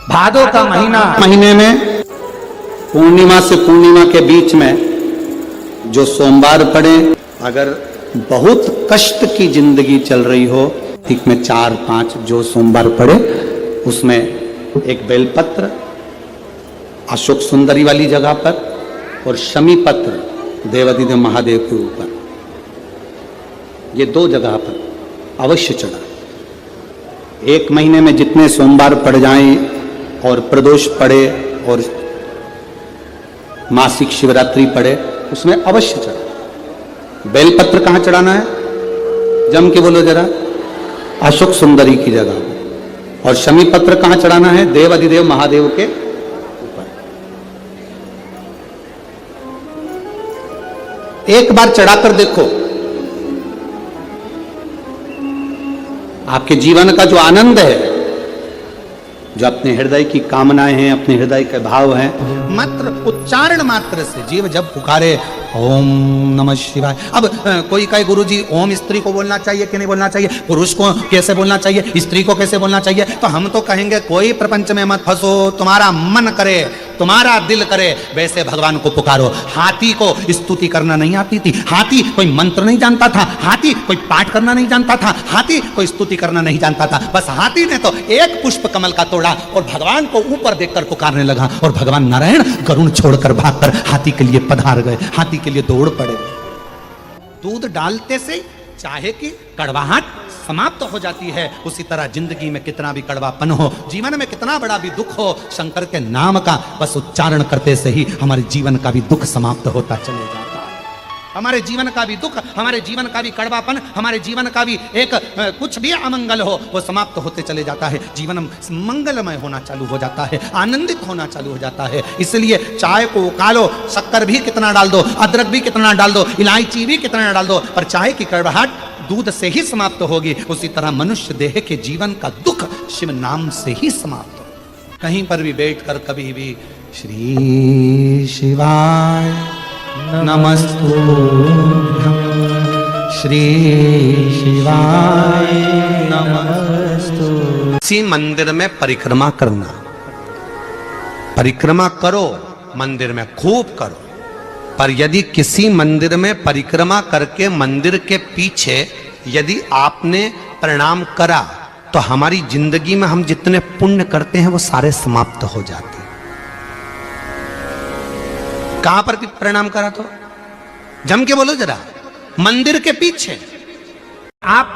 भादो का महीने में पूर्णिमा से पूर्णिमा के बीच में जो सोमवार पड़े, अगर बहुत कष्ट की जिंदगी चल रही हो, ठीक में 4-5 जो सोमवार पड़े उसमें एक बेलपत्र अशोक सुंदरी वाली जगह पर और शमी पत्र देवाधिदेव महादेव के ऊपर, ये 2 जगह पर अवश्य चढ़ा। एक महीने में जितने सोमवार पड़ जाएं और प्रदोष पड़े और मासिक शिवरात्रि पड़े उसमें अवश्य चढ़ा। बेलपत्र कहां चढ़ाना है? जम के बोलो जरा। अशोक सुंदरी की जगह। और शमी पत्र कहां चढ़ाना है? देव अधिदेव महादेव के ऊपर। एक बार चढ़ाकर देखो, आपके जीवन का जो आनंद है, जो अपने हृदय की कामनाएं हैं, अपने हृदय के भाव हैं, मात्र उच्चारण मात्र से जीव जब पुकारे ओम नमः शिवाय। अब कोई कहे गुरुजी ओम स्त्री को बोलना चाहिए कि नहीं बोलना चाहिए, पुरुष को कैसे बोलना चाहिए, स्त्री को कैसे बोलना चाहिए, तो हम तो कहेंगे कोई प्रपंच में मत फंसो, तुम्हारा मन करे, तुम्हारा दिल करे वैसे भगवान को पुकारो। हाथी को स्तुति करना नहीं आती थी, हाथी कोई मंत्र नहीं जानता था, हाथी कोई पाठ करना नहीं जानता था, हाथी कोई स्तुति करना नहीं जानता था। बस हाथी ने तो एक पुष्प कमल का तोड़ा और भगवान को ऊपर देखकर पुकारने लगा और भगवान नारायण गरुण छोड़कर भागकर हाथी के लिए पधार गए, हाथी के लिए दौड़ पड़े। दूध डालते से चाहे कि कड़वाहट समाप्त हो जाती है, उसी तरह जिंदगी में कितना भी कड़वापन हो, जीवन में कितना बड़ा भी दुख हो, शंकर के नाम का बस उच्चारण करते से ही हमारे जीवन का भी दुख समाप्त होता चले जाता है। हमारे जीवन का भी दुख, हमारे जीवन का भी कड़वापन, हमारे जीवन का भी एक कुछ भी अमंगल हो वो समाप्त होते चले जाता है। जीवन मंगलमय होना चालू हो जाता है, आनंदित होना चालू हो जाता है। इसलिए चाय को उकालो, शक्कर भी कितना डाल दो, अदरक भी कितना डाल दो, इलायची भी कितना डाल दो, पर चाय की कड़वाहट दूध से ही समाप्त होगी। उसी तरह मनुष्य देह के जीवन का दुख शिव नाम से ही समाप्त हो। कहीं पर भी बैठकर कभी भी श्री शिवाय नमस्तुभ्यं, श्री शिवाय नमस्तुभ्यं। इसी मंदिर में परिक्रमा करना, परिक्रमा करो, मंदिर में खूब करो, पर यदि किसी मंदिर में परिक्रमा करके मंदिर के पीछे यदि आपने प्रणाम करा तो हमारी जिंदगी में हम जितने पुण्य करते हैं वो सारे समाप्त हो जाते हैं। कहां पर प्रणाम करा? तो जम के बोलो जरा। मंदिर के पीछे। आप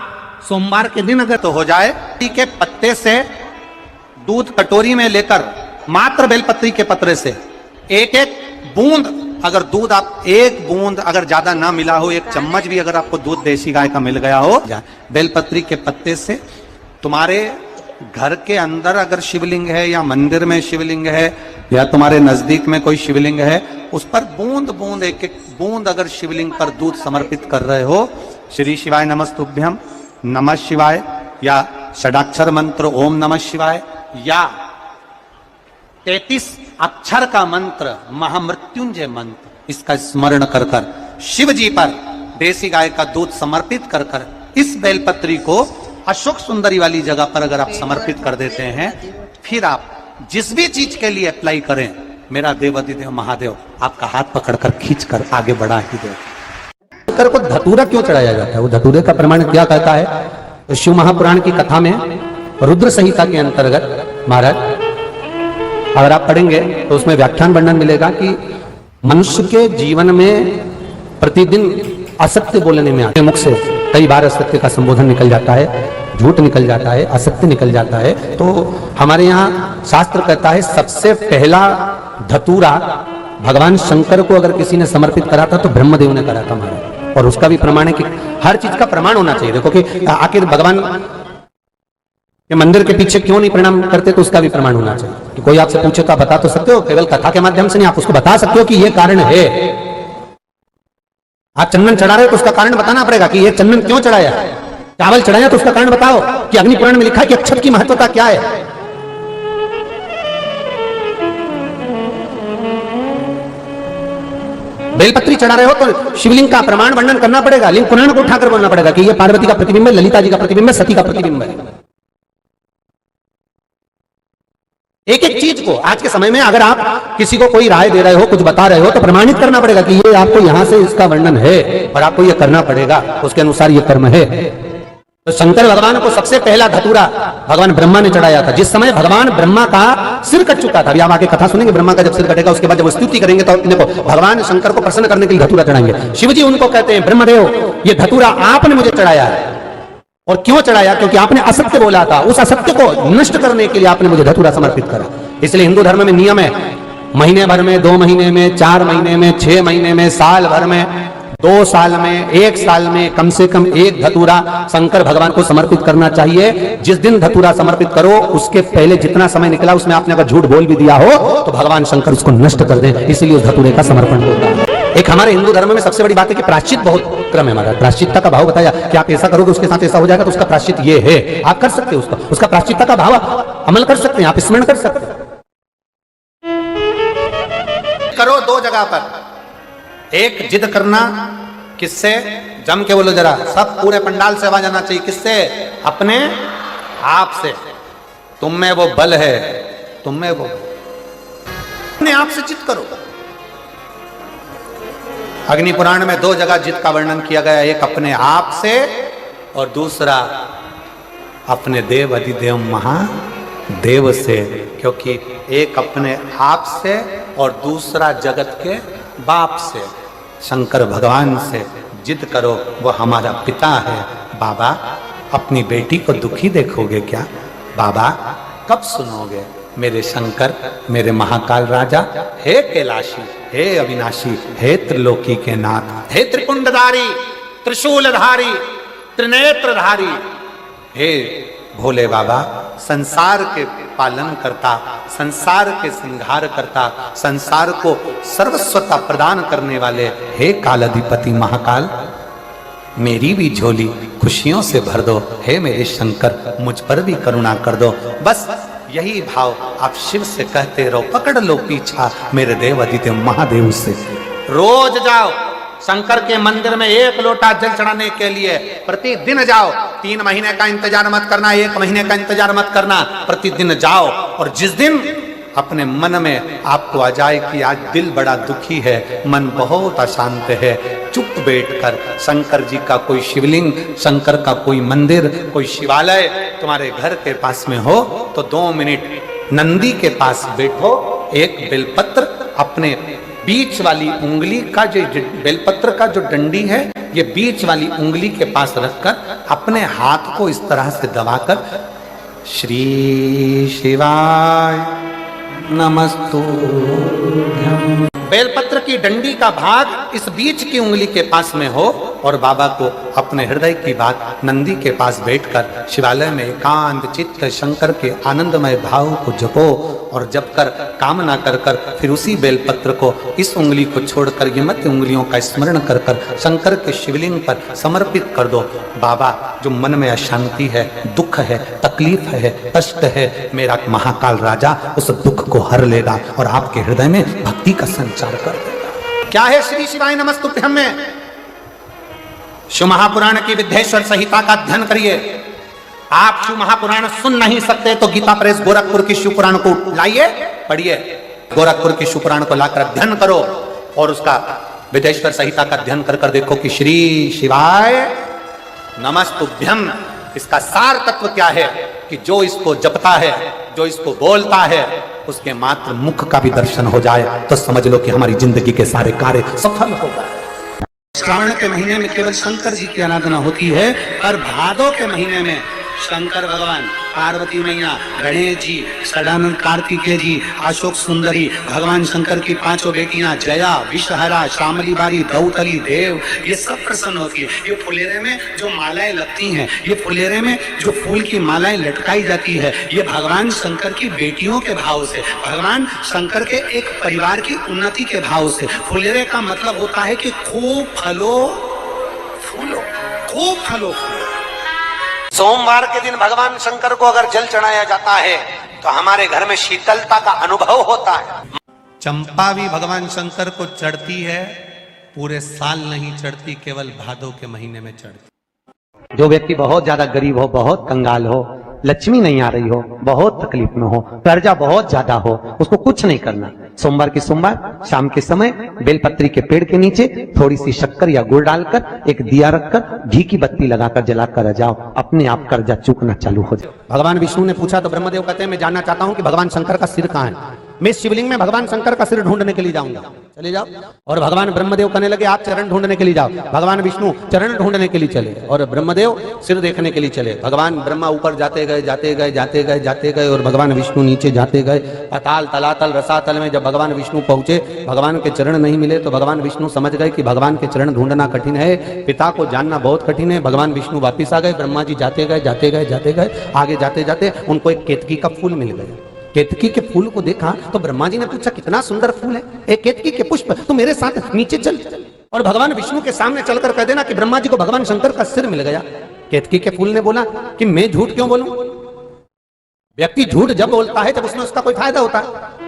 सोमवार के दिन अगर तो हो जाए के पत्ते से दूध कटोरी में लेकर मात्र बेलपत्री के पत्रे से एक एक बूंद, अगर दूध आप एक बूंद अगर ज्यादा ना मिला हो, एक चम्मच भी अगर आपको दूध देसी गाय का मिल गया हो, बेलपत्री के पत्ते से तुम्हारे घर के अंदर अगर शिवलिंग है या मंदिर में शिवलिंग है या तुम्हारे नजदीक में कोई शिवलिंग है, उस पर बूंद बूंद एक एक बूंद अगर शिवलिंग पर दूध समर्पित कर रहे हो, श्री शिवाय नमस्तुभ्यम, नमः शिवाय या षडाक्षर मंत्र ओम नमः शिवाय या 33 अक्षर का मंत्र महामृत्युंजय मंत्र, इसका स्मरण कर कर शिव जी पर देसी गाय का दूध समर्पित कर कर इस बेलपत्री को अशोक सुंदरी वाली जगह पर अगर आप समर्पित कर देते हैं, फिर आप जिस भी चीज के लिए अप्लाई करें, मेरा देवाधिदेव महादेव आपका हाथ पकड़कर खींचकर आगे बढ़ा ही दे। शंकर को धतूरा क्यों चढ़ाया जाता है? वो धतूरे का प्रमाण क्या कहता है? तो शिव महापुराण की कथा में रुद्र संहिता के अंतर्गत महाराज अगर आप पढ़ेंगे तो उसमें व्याख्यान वर्णन मिलेगा कि मनुष्य के जीवन में प्रतिदिन असत्य बोलने में आते मुख से कई बार असत्य का संबोधन निकल जाता है, झूठ निकल जाता है, असत्य निकल जाता है। तो हमारे यहाँ शास्त्र कहता है सबसे पहला धतूरा भगवान शंकर को अगर किसी ने समर्पित करा था तो ब्रह्मदेव ने करा था महाराज। और उसका भी प्रमाण है कि हर चीज का प्रमाण होना चाहिए। देखो कि आखिर भगवान के मंदिर के पीछे क्यों नहीं प्रणाम करते, तो उसका भी प्रमाण होना चाहिए। कि कोई आपसे पूछे तो आप बता तो सकते हो, केवल कथा के माध्यम से नहीं, आप उसको बता सकते हो कि ये कारण है। आप चंदन चढ़ा रहे हो तो उसका कारण बताना पड़ेगा कि ये चंदन क्यों चढ़ाया, चावल चढ़ाया तो उसका कारण बताओ कि अग्नि पुराण में लिखा है कि अक्षत की महत्वता क्या है। बेलपत्री चढ़ा रहे हो तो शिवलिंग का प्रमाण वर्णन करना पड़ेगा, लिंग पुराण को उठाकर बोलना पड़ेगा कि ये पार्वती का प्रतिबिंब है, ललिता जी का प्रतिबिंब है, सती का प्रतिबिंब है। एक एक चीज को आज के समय में अगर आप किसी को कोई राय दे रहे हो, कुछ बता रहे हो, तो प्रमाणित करना पड़ेगा कि ये आपको यहां से इसका वर्णन है और आपको ये करना पड़ेगा, उसके अनुसार ये कर्म है। तो शंकर भगवान को सबसे पहला धतूरा भगवान ब्रह्मा ने चढ़ाया था। जिस समय भगवान ब्रह्मा का सिर कट चुका था, अभी आप आगे कथा सुनेंगे, ब्रह्मा का जब सिर कटेगा उसके बाद जब स्तुति करेंगे तो देखो भगवान शंकर को प्रसन्न करने के लिए धतूरा चढ़ाएंगे। शिव जी उनको कहते हैं, ब्रह्मदेव ये धतूरा आपने मुझे चढ़ाया है। और क्यों चढ़ाया? क्योंकि आपने असत्य बोला था, उस असत्य को नष्ट करने के लिए आपने मुझे धतूरा समर्पित करा। इसलिए हिंदू धर्म में नियम है, महीने भर में, 2 महीने में, 4 महीने में, 6 महीने में, साल भर में, 2 साल में, 1 साल में कम से कम 1 धतूरा शंकर भगवान को समर्पित करना चाहिए। जिस दिन धतूरा समर्पित करो उसके पहले जितना समय निकला उसमें आपने अगर झूठ बोल भी दिया हो तो भगवान शंकर उसको नष्ट कर दें, इसलिए उस धतूरे का समर्पण होता है। एक हमारे हिंदू धर्म में सबसे बड़ी बात है कि प्रायश्चित बहुत क्रम है हमारा। प्रायश्चित्ता का भाव बताया कि आप ऐसा करोगे उसके साथ ऐसा हो जाएगा, तो उसका प्रायश्चित ये है, आप कर सकते हो उसका प्रायश्चित्ता का भाव अमल कर सकते हैं, आप स्मरण कर सकते हैं। करो 2 जगह पर, एक जिद करना, किससे? जम के बोलो जरा, सब पूरे पंडाल से आवाज आना चाहिए, किससे? अपने आप से। तुम में वो बल है, तुम में वो, अपने आप से जिद करो। अग्नि पुराण में 2 जगह जिद का वर्णन किया गया, एक अपने आप से और दूसरा अपने देव अधिदेव महादेव से। क्योंकि एक अपने आप से और दूसरा जगत के बाप से, शंकर भगवान से जिद करो, वो हमारा पिता है। बाबा अपनी बेटी को दुखी देखोगे क्या? बाबा कब सुनोगे? मेरे शंकर, मेरे महाकाल राजा, हे कैलाशी, हे अविनाशी, हे त्रिलोकी के नाथ, हे त्रिपुंडधारी, त्रिशूलधारी, त्रिनेत्रधारी, हे भोले बाबा, संसार के पालन करता, संसार के संहार करता, संसार को सर्वस्वता प्रदान करने वाले, हे कालाधिपति महाकाल, मेरी भी झोली खुशियों से भर दो। हे मेरे शंकर, मुझ पर भी करुणा कर दो। बस यही भाव आप शिव से कहते रहो, पकड़ लो पीछा मेरे देव अधिदेव महादेव से। रोज जाओ शंकर के मंदिर में 1 लोटा जल चढ़ाने के लिए, प्रतिदिन जाओ। 3 महीने का इंतजार मत करना, 1 महीने का इंतजार मत करना, प्रतिदिन जाओ। और जिस दिन अपने मन में आपको आ जाए कि आज दिल बड़ा दुखी है, मन बहुत अशांत है, चुप बैठकर शंकर जी का कोई शिवलिंग, शंकर का कोई मंदिर, कोई शिवालय तुम्हारे घर के पास में हो तो 2 मिनट नंदी के पास बैठो, एक बेलपत्र अपने बीच वाली उंगली का, जो बेलपत्र का जो डंडी है, ये बीच वाली उंगली के पास रखकर अपने हाथ को इस तरह से दबाकर श्री शिवाय नमस्तुभ्यं, बेलपत्र की डंडी का भाग इस बीच की उंगली के पास में हो और बाबा को अपने हृदय की बात नंदी के पास बैठकर शिवालय में एकांत चित्त शंकर के आनंदमय भाव को जपो। और जप कर कामना कर कर फिर उसी बेलपत्र को, इस उंगली को छोड़कर ये मध्य उंगलियों का स्मरण कर कर शंकर के शिवलिंग पर समर्पित कर दो। बाबा, जो मन में अशांति है, दुख है, तकलीफ है, कष्ट है, मेरा महाकाल राजा उस दुख को हर लेगा और आपके हृदय में भक्ति का संचार कर देगा। क्या है श्री शिवाय नमस्तुभ्यं में? शिव महापुराण की विद्येश्वर संहिता का अध्ययन करिए। आप शिव महापुराण सुन नहीं सकते तो गीता प्रेस गोरखपुर की शिव पुराण को लाइए, पढ़िए। गोरखपुर की शिव पुराण को लाकर अध्ययन करो और उसका विद्येश्वर संहिता का अध्ययन कर कर देखो कि श्री शिवाय नमस्तुभ्यं, इसका सार तत्व क्या है कि जो इसको जपता है, जो इसको बोलता है, उसके मात्र मुख का भी दर्शन हो जाए तो समझ लो कि हमारी जिंदगी के सारे कार्य सफल हो गए। श्रावण के महीने में केवल शंकर जी की आराधना होती है और भादों के महीने में शंकर भगवान, पार्वती मैया, गणेश जी, सदानंद कार्तिकेय जी, अशोक सुंदरी, भगवान शंकर की 5 बेटियां जया, विषहरा, श्यामली बारी, दौतली, देव, ये सब प्रसन्न होती है। ये फुलेरे में जो मालाएं लगती हैं, ये फुलेरे में जो फूल की मालाएं लटकाई जाती है, ये भगवान शंकर की बेटियों के भाव से, भगवान शंकर के एक परिवार की उन्नति के भाव से। फुलेरे का मतलब होता है कि खूब फलो फूलो, खूब फलो फूलो। सोमवार के दिन भगवान शंकर को अगर जल चढ़ाया जाता है तो हमारे घर में शीतलता का अनुभव होता है। चंपा भी भगवान शंकर को चढ़ती है, पूरे साल नहीं चढ़ती, केवल भादों के महीने में चढ़ती। जो व्यक्ति बहुत ज्यादा गरीब हो, बहुत कंगाल हो, लक्ष्मी नहीं आ रही हो, बहुत तकलीफ में हो, कर्जा बहुत ज्यादा हो, उसको कुछ नहीं करना। सोमवार की सोमवार शाम के समय बेलपत्री के पेड़ के नीचे थोड़ी सी शक्कर या गुड़ डालकर एक दिया रखकर घी की बत्ती लगाकर जलाकर जाओ, अपने आप कर्जा चूकना चालू हो जाए। भगवान विष्णु ने पूछा तो ब्रह्मदेव कहते हैं मैं जानना चाहता हूं कि भगवान शंकर का सिर कहां है। मैं शिवलिंग में भगवान शंकर का सिर ढूंढने के लिए जाऊंगा। चले जाओ। और भगवान ब्रह्मदेव कहने लगे आप चरण ढूंढने के लिए जाओ। भगवान विष्णु चरण ढूंढने के लिए चले और ब्रह्मदेव सिर देखने के लिए चले। भगवान ब्रह्मा ऊपर जाते गए जाते गए जाते गए जाते गए और भगवान विष्णु नीचे जाते गए। अताल तलातल रसातल में जब भगवान विष्णु पहुंचे, भगवान के चरण नहीं मिले तो भगवान विष्णु समझ गए कि भगवान के चरण ढूंढना कठिन है, पिता को जानना बहुत कठिन है। भगवान विष्णु वापिस आ गए। ब्रह्मा जी जाते गए जाते गए जाते गए, आगे जाते जाते उनको एक केतकी का फूल मिल गया। केतकी के फूल को देखा तो ब्रह्मा जी ने पूछा कितना सुंदर फूल है, एक केतकी के पुष्प, तू मेरे साथ नीचे चल और भगवान विष्णु के सामने चलकर कह देना कि ब्रह्मा जी को भगवान शंकर का सिर मिल गया। केतकी के फूल ने बोला कि मैं झूठ क्यों बोलूं? व्यक्ति झूठ जब बोलता है जब उसमें उसका कोई फायदा होता है।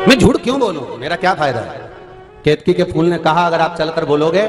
मैं झूठ क्यों बोलूं, मेरा क्या फायदा है? केतकी के फूल ने कहा अगर आप चलकर बोलोगे